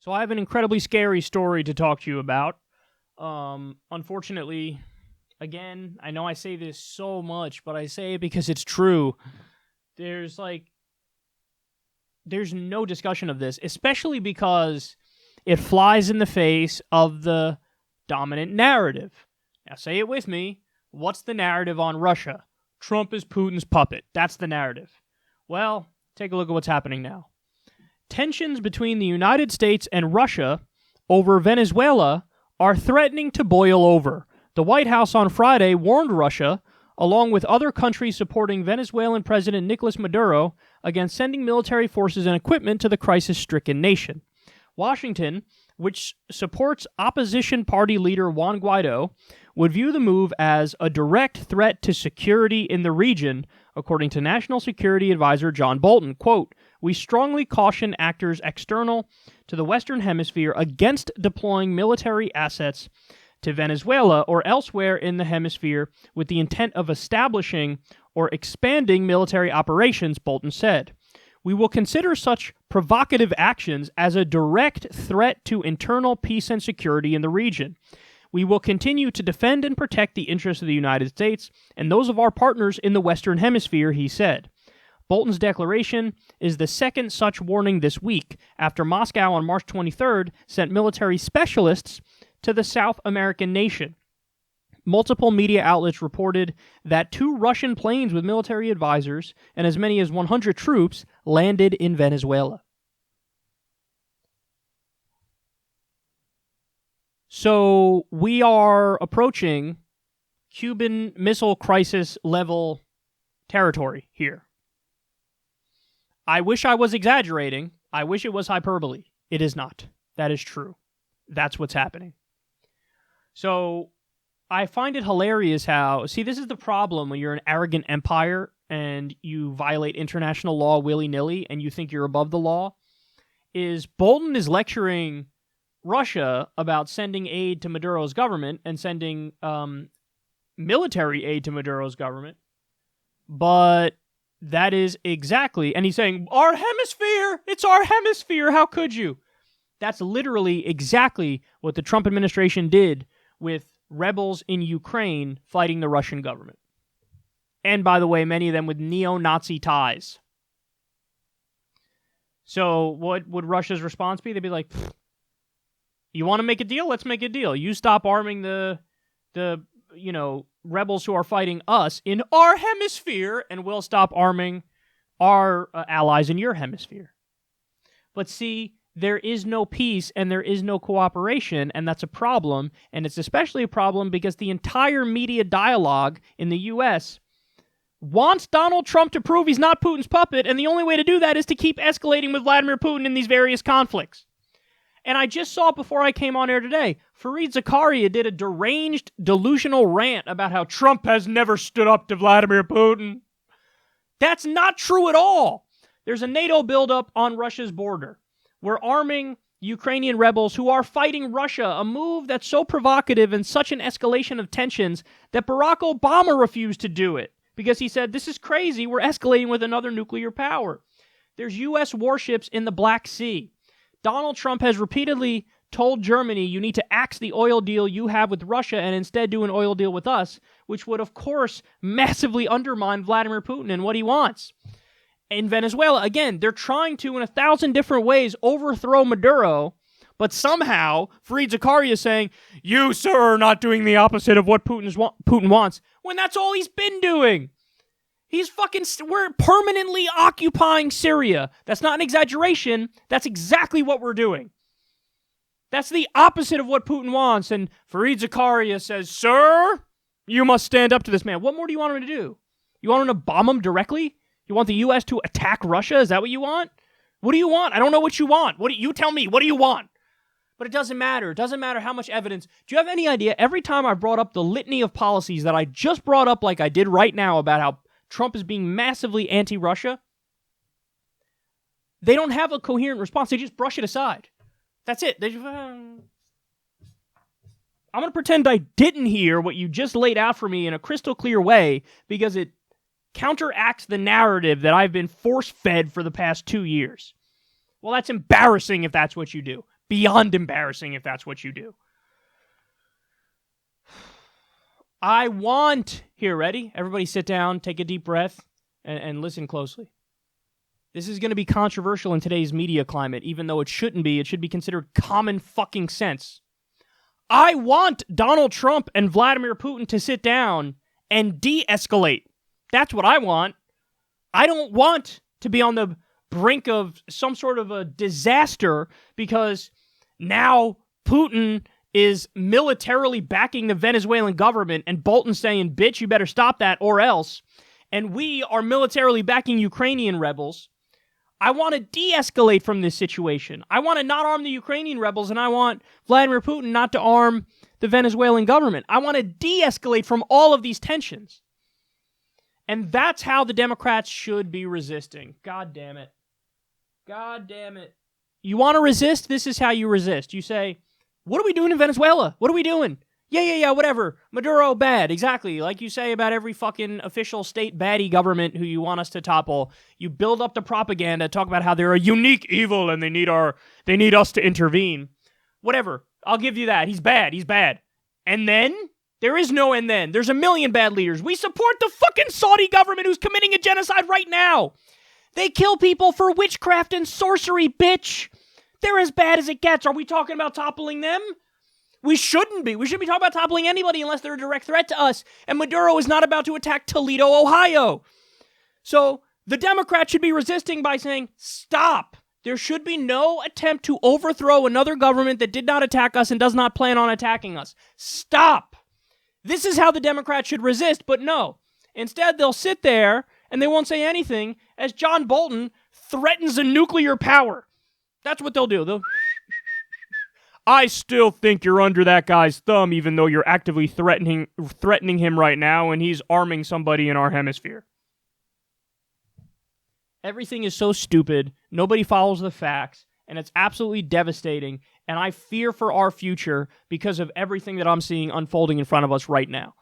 So I have an incredibly scary story to talk to you about. Unfortunately, again, I know I say this so much, but I say it because it's true. There's no discussion of this, especially because it flies in the face of the dominant narrative. Now say it with me. What's the narrative on Russia? Trump is Putin's puppet. That's the narrative. Well, take a look at what's happening now. Tensions between the United States and Russia over Venezuela are threatening to boil over. The White House on Friday warned Russia, along with other countries supporting Venezuelan President Nicolas Maduro, against sending military forces and equipment to the crisis-stricken nation. Washington, which supports opposition party leader Juan Guaidó, would view the move as a direct threat to security in the region, according to National Security Advisor John Bolton. Quote, "We strongly caution actors external to the Western Hemisphere against deploying military assets to Venezuela or elsewhere in the hemisphere with the intent of establishing or expanding military operations," Bolton said. "We will consider such provocative actions as a direct threat to internal peace and security in the region. We will continue to defend and protect the interests of the United States and those of our partners in the Western Hemisphere," he said. Bolton's declaration is the second such warning this week, after Moscow on March 23rd sent military specialists to the South American nation. Multiple media outlets reported that 2 Russian planes with military advisors and as many as 100 troops landed in Venezuela. So we are approaching Cuban Missile Crisis level territory here. I wish I was exaggerating. I wish it was hyperbole. It is not. That is true. That's what's happening. So I find it hilarious how, see, this is the problem when you're an arrogant empire and you violate international law willy-nilly and you think you're above the law, is Bolton is lecturing Russia about sending aid to Maduro's government and sending military aid to Maduro's government, but that is exactly, and he's saying, our hemisphere, it's our hemisphere, how could you? That's literally exactly what the Trump administration did with rebels in Ukraine fighting the Russian government. And by the way, many of them with neo-Nazi ties. So what would Russia's response be? They'd be like, you want to make a deal? Let's make a deal. You stop arming the rebels who are fighting us in our hemisphere, and we'll stop arming our allies in your hemisphere. But see, there is no peace and there is no cooperation, and that's a problem, and it's especially a problem because the entire media dialogue in the U.S. wants Donald Trump to prove he's not Putin's puppet, and the only way to do that is to keep escalating with Vladimir Putin in these various conflicts. And I just saw before I came on air today, Fareed Zakaria did a deranged, delusional rant about how Trump has never stood up to Vladimir Putin. That's not true at all. There's a NATO buildup on Russia's border. We're arming Ukrainian rebels who are fighting Russia, a move that's so provocative and such an escalation of tensions that Barack Obama refused to do it because he said, this is crazy, we're escalating with another nuclear power. There's U.S. warships in the Black Sea. Donald Trump has repeatedly told Germany, you need to axe the oil deal you have with Russia and instead do an oil deal with us, which would, of course, massively undermine Vladimir Putin and what he wants. In Venezuela, again, they're trying to, in 1,000 different ways, overthrow Maduro, but somehow Fareed Zakaria is saying, you, sir, are not doing the opposite of what Putin wants, when that's all he's been doing. We're permanently occupying Syria. That's not an exaggeration. That's exactly what we're doing. That's the opposite of what Putin wants. And Fareed Zakaria says, sir, you must stand up to this man. What more do you want him to do? You want him to bomb him directly? You want the U.S. to attack Russia? Is that what you want? What do you want? I don't know what you want. You tell me. What do you want? But it doesn't matter. It doesn't matter how much evidence. Do you have any idea? Every time I brought up the litany of policies that I just brought up like I did right now about how Trump is being massively anti-Russia, they don't have a coherent response. They just brush it aside. That's it. I'm going to pretend I didn't hear what you just laid out for me in a crystal clear way because it counteracts the narrative that I've been force-fed for the past 2 years. Well, that's embarrassing if that's what you do. Beyond embarrassing if that's what you do. I want... Here, ready? Everybody sit down, take a deep breath, and listen closely. This is going to be controversial in today's media climate, even though it shouldn't be. It should be considered common fucking sense. I want Donald Trump and Vladimir Putin to sit down and de-escalate. That's what I want. I don't want to be on the brink of some sort of a disaster because now Putin is militarily backing the Venezuelan government and Bolton saying, bitch, you better stop that or else. And we are militarily backing Ukrainian rebels. I want to de-escalate from this situation. I want to not arm the Ukrainian rebels, and I want Vladimir Putin not to arm the Venezuelan government. I want to de-escalate from all of these tensions. And that's how the Democrats should be resisting. God damn it. God damn it. You want to resist? This is how you resist. You say, what are we doing in Venezuela? What are we doing? Yeah, whatever. Maduro, bad. Exactly. Like you say about every fucking official state baddie government who you want us to topple. You build up the propaganda, talk about how they're a unique evil and they need us to intervene. Whatever. I'll give you that. He's bad. And then? There is no and then. There's a million bad leaders. We support the fucking Saudi government who's committing a genocide right now. They kill people for witchcraft and sorcery, bitch. They're as bad as it gets. Are we talking about toppling them? We shouldn't be. We shouldn't be talking about toppling anybody unless they're a direct threat to us. And Maduro is not about to attack Toledo, Ohio. So the Democrats should be resisting by saying, stop. There should be no attempt to overthrow another government that did not attack us and does not plan on attacking us. Stop. This is how the Democrats should resist, but no. Instead, they'll sit there and they won't say anything as John Bolton threatens a nuclear power. That's what they'll do. I still think you're under that guy's thumb, even though you're actively threatening him right now, and he's arming somebody in our hemisphere. Everything is so stupid. Nobody follows the facts, and it's absolutely devastating. And I fear for our future because of everything that I'm seeing unfolding in front of us right now.